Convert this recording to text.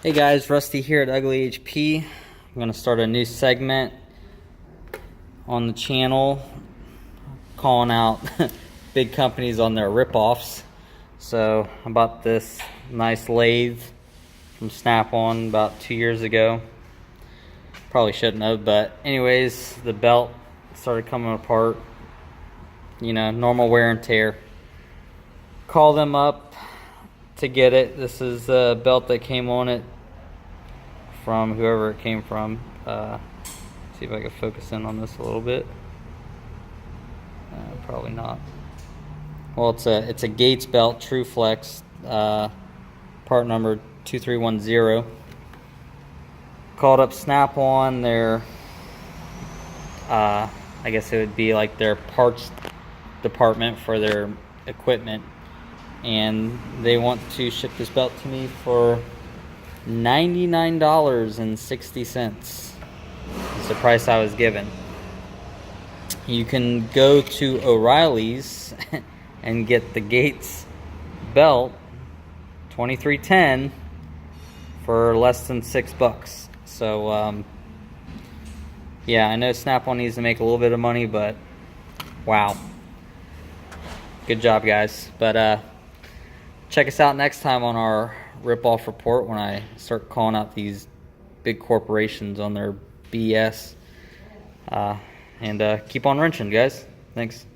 Hey guys, Rusty here at uglyh.p. I'm going to start a new segment on the channel calling out big companies on their rip-offs. So I bought this nice lathe from Snap-on about 2 years ago. Probably shouldn't have, but anyways, the belt started coming apart. You know, normal wear and tear. Call them up to get it. This is a belt that came on it from whoever it came from. See if I can focus in on this a little bit. Probably not. Well, it's a Gates belt, True Flex, part number 2310. Called up Snap-on. Their I guess it would be like their parts department for their equipment, and they want to ship this belt to me for $99.60. It's the price I was given. You can go to O'Reilly's and get the Gates belt 2310 for less than $6. So yeah, I know Snap-on needs to make a little bit of money, but wow, good job guys. But check us out next time on our rip-off report when I start calling out these big corporations on their BS. And keep on wrenching, guys. Thanks.